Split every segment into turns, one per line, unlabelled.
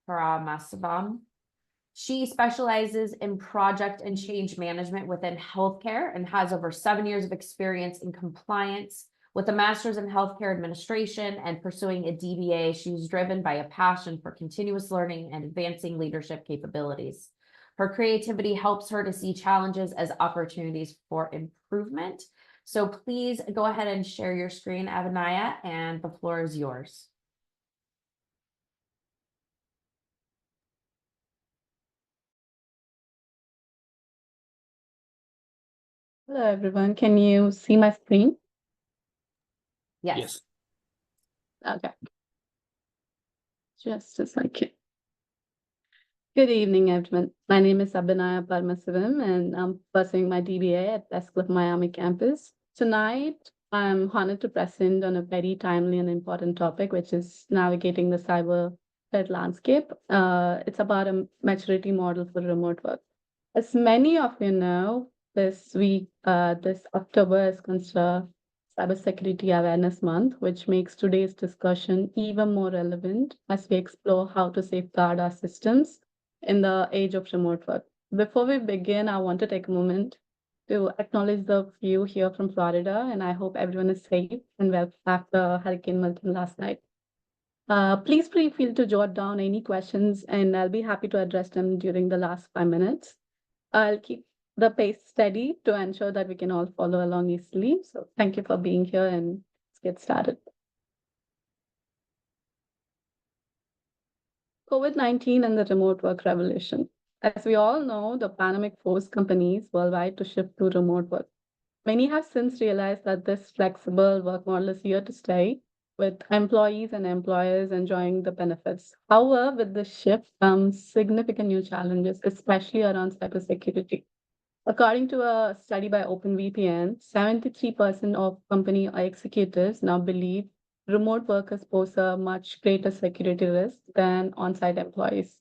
Paramasavam. She specializes in project and change management within healthcare and has over 7 years of experience in compliance. With a master's in healthcare administration and pursuing a DBA, she's driven by a passion for continuous learning and advancing leadership capabilities. Her creativity helps her to see challenges as opportunities for improvement. So please go ahead and share your screen, Abinaya, and the floor is yours.
Hello, everyone. Can you see my screen?
Yes.
Okay. Just a second. Good evening, everyone. My name is Abinaya Parmasivam, and I'm pursuing my DBA at West Cliff Miami campus. Tonight, I'm honored to present on a very timely and important topic, which is navigating the cyber threat landscape. It's about a maturity model for remote work. As many of you know, this October is considered Cybersecurity Awareness Month, which makes today's discussion even more relevant as we explore how to safeguard our systems in the age of remote work. Before we begin, I want to take a moment to acknowledge the view here from Florida, and I hope everyone is safe and well after Hurricane Milton last night. Please feel free to jot down any questions, and I'll be happy to address them during the last 5 minutes. I'll keep the pace steady to ensure that we can all follow along easily. So thank you for being here, and let's get started. COVID-19 and the remote work revolution. As we all know, the pandemic forced companies worldwide to shift to remote work. Many have since realized that this flexible work model is here to stay, with employees and employers enjoying the benefits. However, with this shift comes significant new challenges, especially around cybersecurity. According to a study by OpenVPN, 73% of company executives now believe remote workers pose a much greater security risk than on-site employees.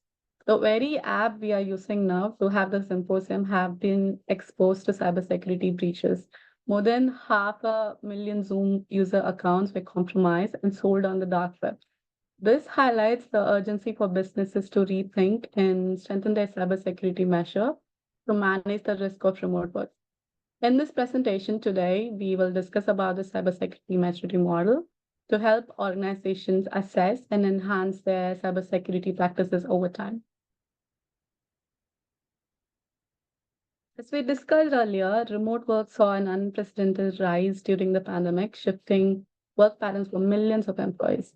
The very app we are using now to have the symposium have been exposed to cybersecurity breaches. More than 500,000 Zoom user accounts were compromised and sold on the dark web. This highlights the urgency for businesses to rethink and strengthen their cybersecurity measure to manage the risk of remote work. In this presentation today, we will discuss about the Cybersecurity Maturity Model to help organizations assess and enhance their cybersecurity practices over time. As we discussed earlier, remote work saw an unprecedented rise during the pandemic, shifting work patterns for millions of employees.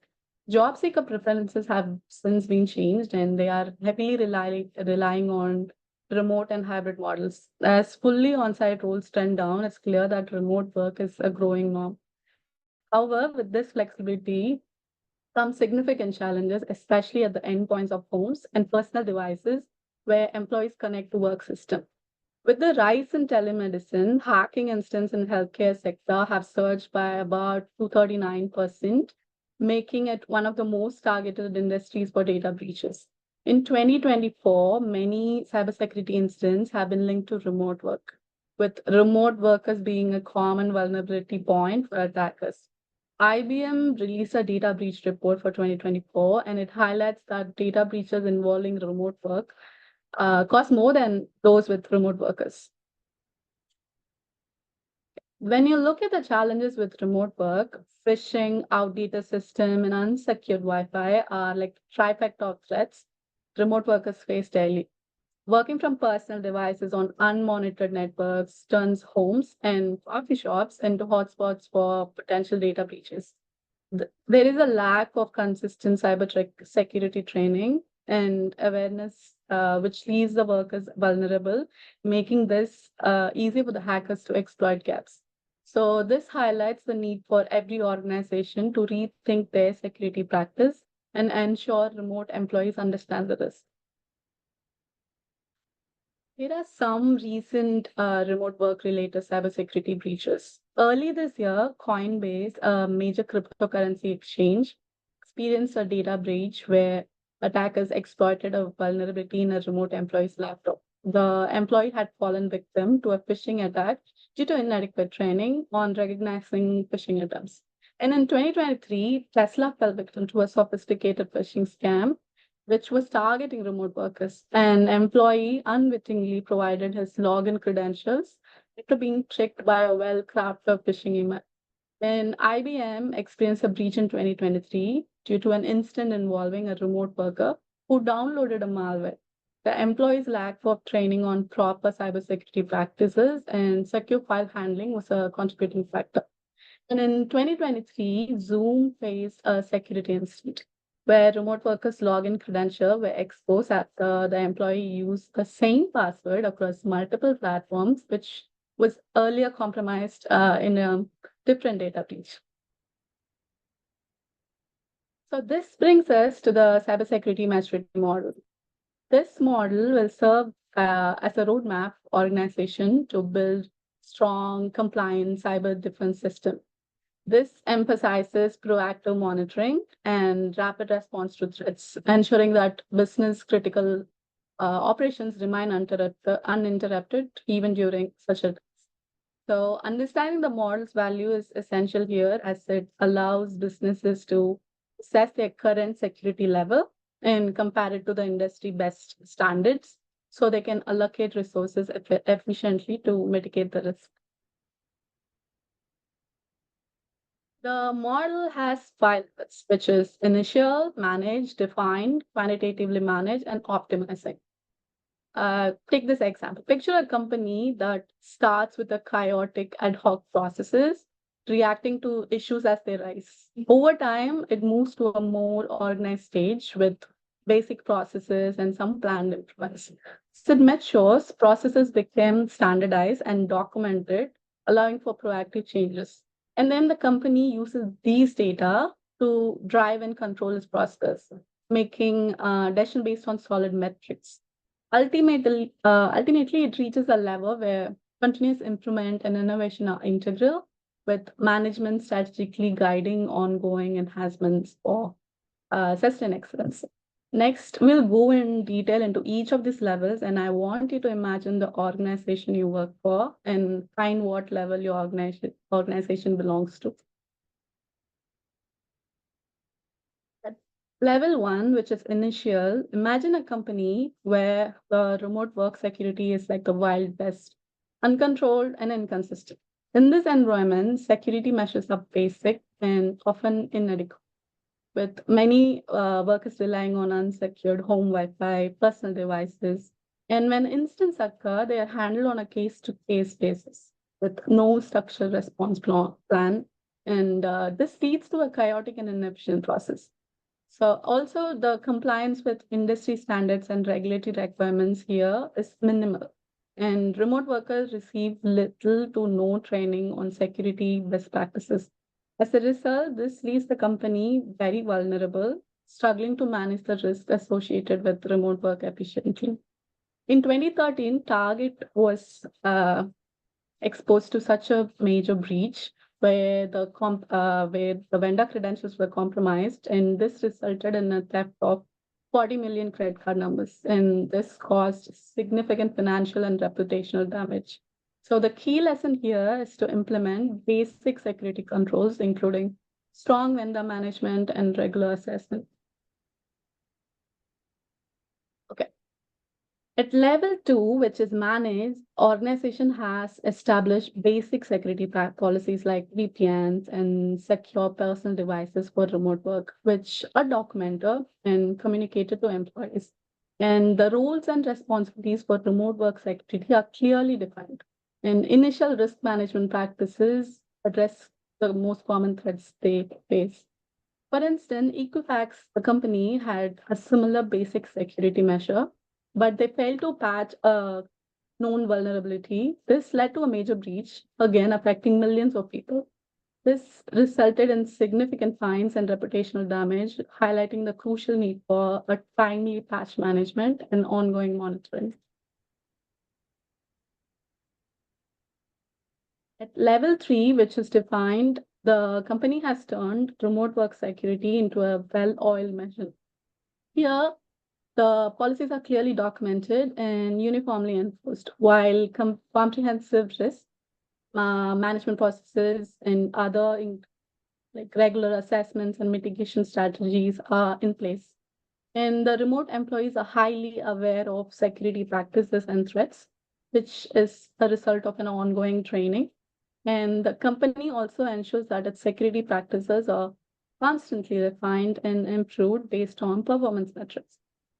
Job seeker preferences have since been changed, and they are heavily relying on remote and hybrid models. As fully on-site roles trend down, it's clear that remote work is a growing norm. However, with this flexibility come significant challenges, especially at the endpoints of homes and personal devices where employees connect to work system. With the rise in telemedicine, hacking incidents in healthcare sector have surged by about 239%, making it one of the most targeted industries for data breaches. In 2024, many cybersecurity incidents have been linked to remote work, with remote workers being a common vulnerability point for attackers. IBM released a data breach report for 2024, and it highlights that data breaches involving remote work cost more than those with remote workers. When you look at the challenges with remote work, phishing, outdated system, and unsecured Wi-Fi are like trifecta of threats remote workers face daily. Working from personal devices on unmonitored networks turns homes and coffee shops into hotspots for potential data breaches. There is a lack of consistent cybersecurity training and awareness, which leaves the workers vulnerable, making this easy for the hackers to exploit gaps. So this highlights the need for every organization to rethink their security practice and ensure remote employees understand the risk. Here are some recent remote work related cybersecurity breaches. Early this year, Coinbase, a major cryptocurrency exchange, experienced a data breach where attackers exploited a vulnerability in a remote employee's laptop. The employee had fallen victim to a phishing attack due to inadequate training on recognizing phishing attempts. And in 2023, Tesla fell victim to a sophisticated phishing scam which was targeting remote workers. An employee unwittingly provided his login credentials after being tricked by a well-crafted phishing email. When IBM experienced a breach in 2023 due to an incident involving a remote worker who downloaded a malware, the employee's lack of training on proper cybersecurity practices and secure file handling was a contributing factor. And in 2023, Zoom faced a security incident where remote workers' login credentials were exposed after the employee used the same password across multiple platforms, which was earlier compromised in a different data breach. So this brings us to the cybersecurity maturity model. This model will serve as a roadmap for organization to build strong, compliant cyber defense system. This emphasizes proactive monitoring and rapid response to threats, ensuring that business critical operations remain uninterrupted even during such a. So understanding the model's value is essential here as it allows businesses to assess their current security level and compare it to the industry best standards so they can allocate resources efficiently to mitigate the risk. The model has 5 levels, which is initial, manage, define, quantitatively manage, and optimizing. Take this example. Picture a company that starts with a chaotic ad hoc processes, reacting to issues as they rise. Over time, it moves to a more organized stage with basic processes and some planned improvements. As it matures, processes become standardized and documented, allowing for proactive changes. And then the company uses these data to drive and control its process, making decision based on solid metrics. Ultimately, it reaches a level where continuous improvement and innovation are integral, with management strategically guiding ongoing enhancements for sustained excellence. Next, we'll go in detail into each of these levels, and I want you to imagine the organization you work for and find what level your organization belongs to. At level 1, which is initial, imagine a company where the remote work security is like the wild west, uncontrolled and inconsistent. In this environment, security measures are basic and often inadequate, with many workers relying on unsecured home Wi-Fi, personal devices. And when incidents occur, they are handled on a case-to-case basis with no structural response plan. And this leads to a chaotic and inefficient process. So also the compliance with industry standards and regulatory requirements here is minimal. And remote workers receive little to no training on security best practices. As a result, this leaves the company very vulnerable, struggling to manage the risk associated with remote work efficiently. In 2013, Target was exposed to such a major breach where the vendor credentials were compromised, and this resulted in a theft of 40 million credit card numbers, and this caused significant financial and reputational damage. So the key lesson here is to implement basic security controls, including strong vendor management and regular assessment. Okay. At level 2, which is managed, organization has established basic security policies like VPNs and secure personal devices for remote work, which are documented and communicated to employees. And the roles and responsibilities for remote work security are clearly defined. And initial risk management practices address the most common threats they face. For instance, Equifax, the company, had a similar basic security measure, but they failed to patch a known vulnerability. This led to a major breach, again affecting millions of people. This resulted in significant fines and reputational damage, highlighting the crucial need for a timely patch management and ongoing monitoring. At level 3, which is defined, the company has turned remote work security into a well-oiled machine. Here, the policies are clearly documented and uniformly enforced, while comprehensive risk management processes and other like regular assessments and mitigation strategies are in place. And the remote employees are highly aware of security practices and threats, which is a result of an ongoing training. And the company also ensures that its security practices are constantly refined and improved based on performance metrics.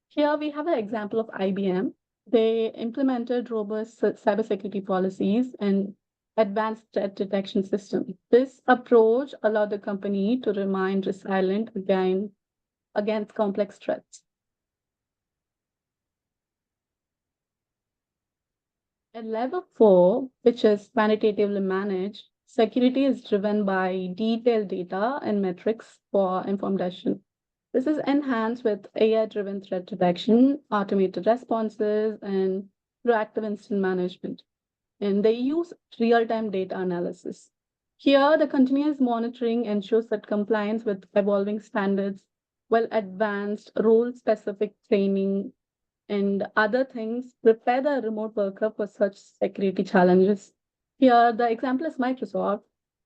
Here we have an example of IBM. They implemented robust cybersecurity policies and advanced threat detection system. This approach allowed the company to remain resilient against complex threats. At level 4, which is quantitatively managed, security is driven by detailed data and metrics for informed decision. This is enhanced with AI-driven threat detection, automated responses, and proactive incident management. And they use real-time data analysis. Here, the continuous monitoring ensures that compliance with evolving standards, well advanced role-specific training, and other things prepare the remote worker for such security challenges. Here, the example is Microsoft.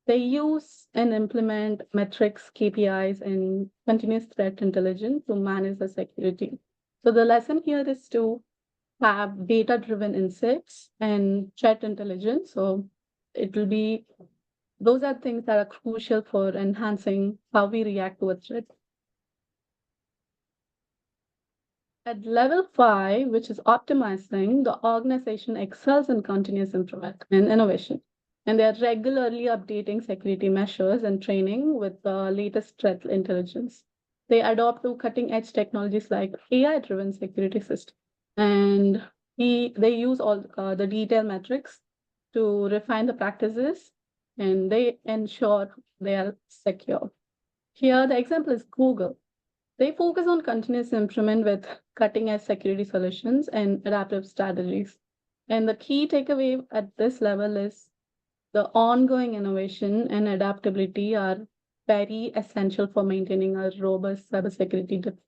They use and implement metrics, KPIs, and continuous threat intelligence to manage the security. So the lesson here is to have data-driven insights and threat intelligence. So it will be those are things that are crucial for enhancing how we react to a threat. At level 5, which is optimizing, the organization excels in continuous improvement and innovation. And they are regularly updating security measures and training with the latest threat intelligence. They adopt to cutting edge technologies like AI-driven security systems. And they use all the detailed metrics to refine the practices and they ensure they are secure. Here, the example is Google. They focus on continuous improvement with cutting edge security solutions and adaptive strategies. And the key takeaway at this level is the ongoing innovation and adaptability are very essential for maintaining a robust cybersecurity defense.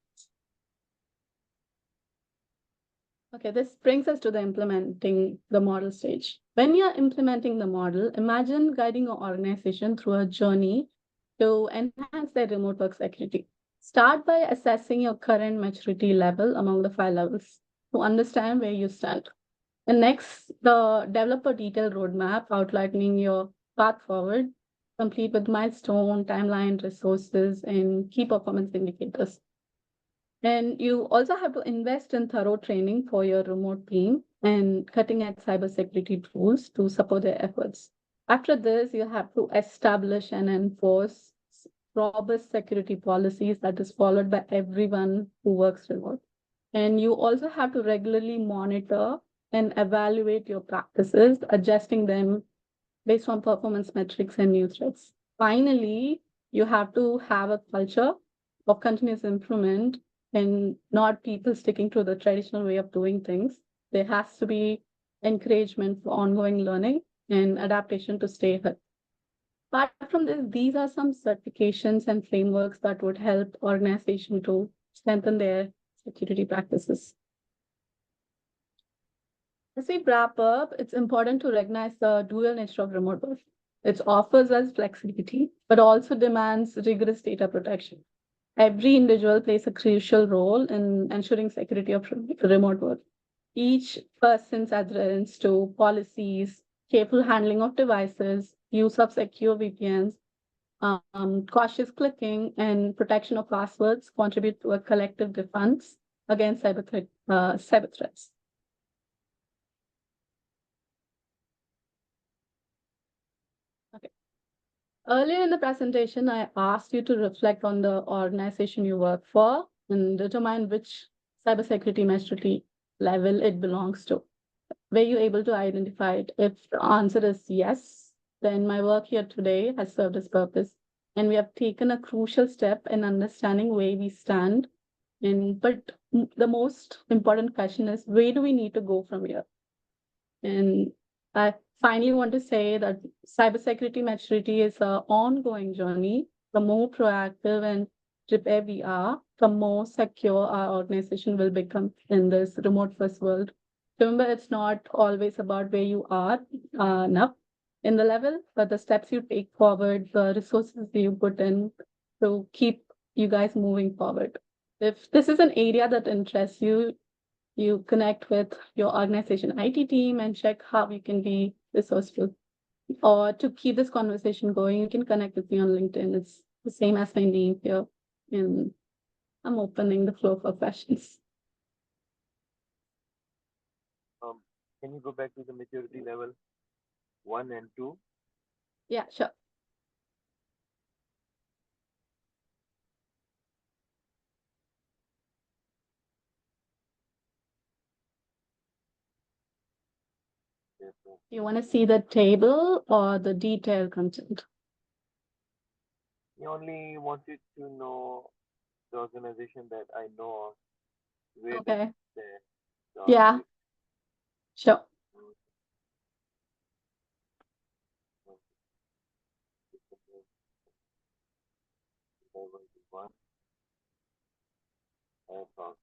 Okay, this brings us to the implementing the model stage. When you're implementing the model, imagine guiding your organization through a journey to enhance their remote work security. Start by assessing your current maturity level among the 5 levels to understand where you stand. And next, the develop a detailed roadmap outlining your path forward, complete with milestone, timeline, resources, and key performance indicators. And you also have to invest in thorough training for your remote team and cutting edge cybersecurity tools to support their efforts. After this, you have to establish and enforce robust security policies that is followed by everyone who works remote. And you also have to regularly monitor and evaluate your practices, adjusting them based on performance metrics and new threats. Finally, you have to have a culture of continuous improvement and not people sticking to the traditional way of doing things. There has to be encouragement for ongoing learning and adaptation to stay ahead. Apart from this, these are some certifications and frameworks that would help organization to strengthen their security practices. As we wrap up, it's important to recognize the dual nature of remote work. It offers us flexibility, but also demands rigorous data protection. Every individual plays a crucial role in ensuring security of remote work. Each person's adherence to policies, careful handling of devices, use of secure VPNs, cautious clicking, and protection of passwords contribute to a collective defense against cyber threats. Okay. Earlier in the presentation, I asked you to reflect on the organization you work for and determine which cybersecurity maturity level it belongs to. Were you able to identify it? If the answer is yes, then my work here today has served its purpose. And we have taken a crucial step in understanding where we stand. But the most important question is, where do we need to go from here? And I finally want to say that cybersecurity maturity is an ongoing journey. The more proactive and prepared we are, the more secure our organization will become in this remote first world. Remember, it's not always about where you are now in the level, but the steps you take forward, the resources you put in to keep you guys moving forward. If this is an area that interests you, you connect with your organization IT team and check how you can be resourceful. Or to keep this conversation going, you can connect with me on LinkedIn. It's the same as my name here. And I'm opening the floor for questions.
Can you go back to the maturity level 1 and 2?
Yeah, sure.
Yes, sir.
You want to see the table or the detailed content?
We only wanted to know the organization that I know of. Where does
Okay.
it stand? So
Yeah, sure.
mm, level 1, I found.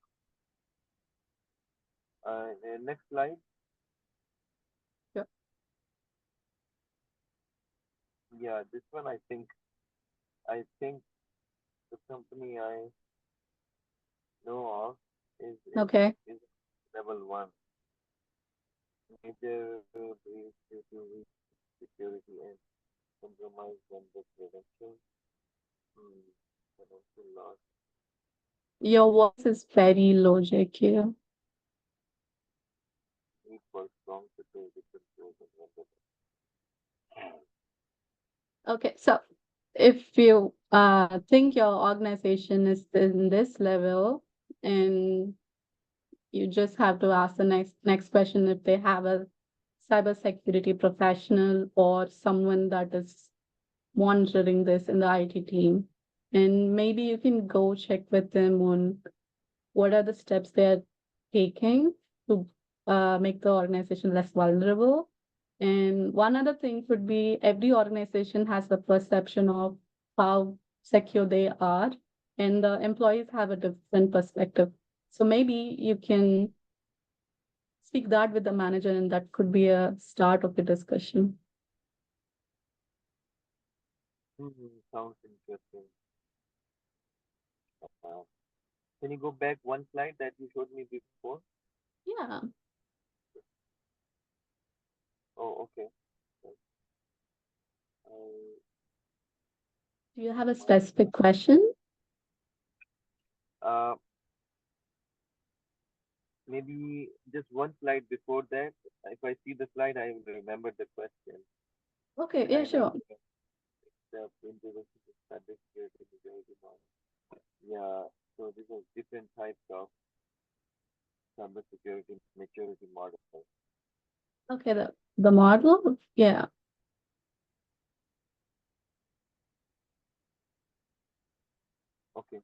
Next slide.
Sure.
Yeah, this one I think the company I know of is
Okay.
is level 1. Major breach due to weak security and compromise vendor credentials. Hmm. Financial loss.
Your voice is very low, JQ.
Need for strong security controls and vendor.
Okay, so if you think your organization is in this level and you just have to ask the next question if they have a cybersecurity professional or someone that is monitoring this in the IT team. And maybe you can go check with them on what are the steps they're taking to make the organization less vulnerable. And one other thing could be every organization has the perception of how secure they are, and the employees have a different perspective. So maybe you can speak that with the manager, and that could be a start of the discussion.
Sounds interesting. Uh, can you go back one slide that you showed me before?
Yeah.
Oh, okay. Yes. I
Do you have a
might.
specific question?
Uh, Maybe just one slide before that. If I see the slide, I will remember the question.
Okay,
Then
yeah,
I might
sure.
step into the cybersecurity maturity model. Yeah. So these are different types of cybersecurity maturity model.
Okay, the model, yeah.
Okay.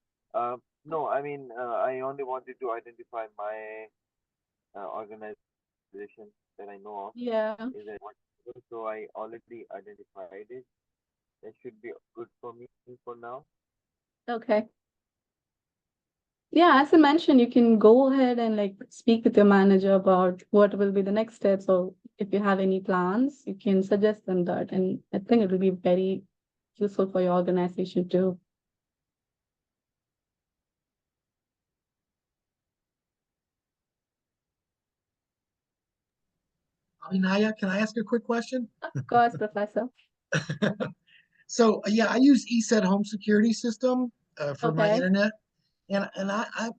No, I mean, I only wanted to identify my organization that I know of
Yeah.
is at one. So I already identified it. That should be good for me for now.
Okay. Yeah, as I mentioned, you can go ahead and like speak with your manager about what will be the next steps, or if you have any plans, you can suggest them that. And I think it will be very useful for your organization too.
Abinaya, can I ask a quick question?
Of course, Professor.
So yeah, I use ESET home security system for my
Okay.
internet, and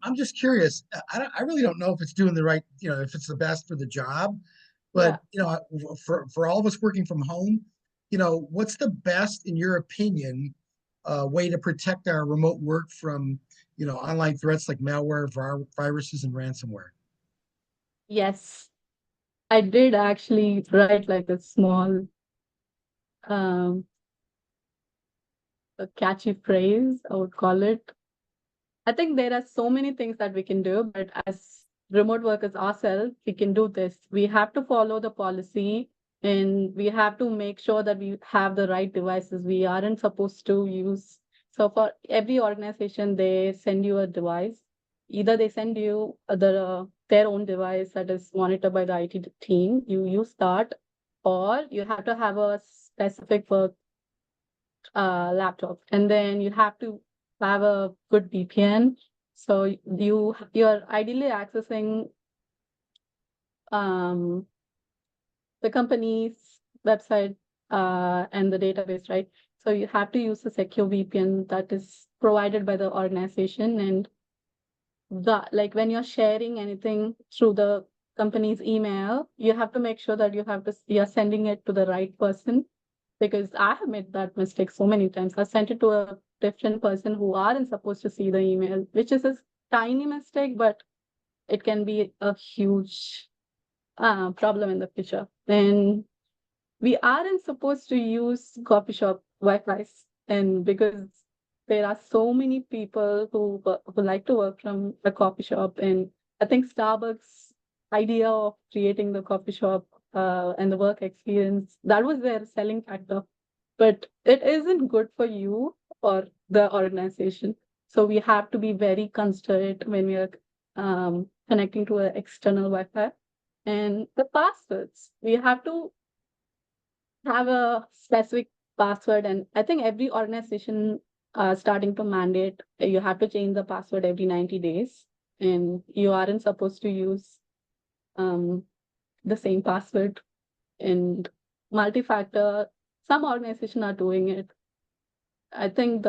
I'm just curious. I really don't know if it's doing the right, if it's the best for the job,
Yeah.
but for all of us working from home, what's the best, in your opinion, way to protect our remote work from, online threats like malware, viruses, and ransomware?
Yes. I did actually write like a small um a catchy phrase, I would call it. I think there are so many things that we can do, but as remote workers ourselves, we can do this. We have to follow the policy and we have to make sure that we have the right devices. We aren't supposed to use. So for every organization, they send you a device. Either they send you their own device that is monitored by the IT team. You use that, or you have to have a specific work laptop, and then you have to have a good VPN So you're ideally accessing the company's website and the database, right? So you have to use a secure VPN that is provided by the organization, and like when you're sharing anything through the company's email, you have to make sure that you're sending it to the right person, because I have made that mistake so many times. I sent it to a different person who aren't supposed to see the email, which is a tiny mistake, but it can be a huge problem in the future. And we aren't supposed to use coffee shop Wi-Fi's, and because there are so many people who like to work from a coffee shop, and I think Starbucks' idea of creating the coffee shop and the work experience, that was their selling factor, but it isn't good for you or the organization. So we have to be very considerate when we are connecting to an external Wi-Fi. And the passwords, we have to have a specific password, and I think every organization starting to mandate you have to change the password every 90 days, and you aren't supposed to use the same password. And multi-factor, some organizations are doing it. I think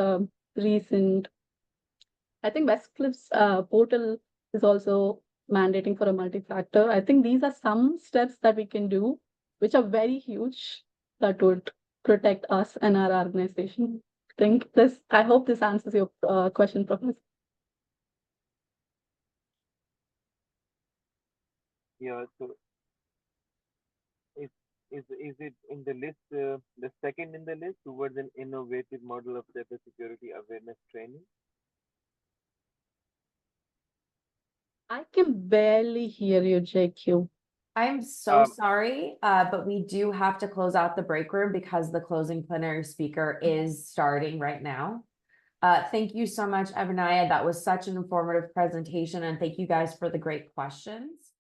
Westcliff's portal is also mandating for a multi-factor. I think these are some steps that we can do, which are very huge, that would protect us and our organization. I hope this answers your question, Professor.
Yeah, so is it in the list, the second in the list towards an innovative model of cybersecurity awareness training?
I can barely hear you, JQ.
I'm so
Um,
sorry, but we do have to close out the break room because the closing plenary speaker is starting right now. Thank you so much, Abinaya. That was such an informative presentation, and thank you guys for the great questions.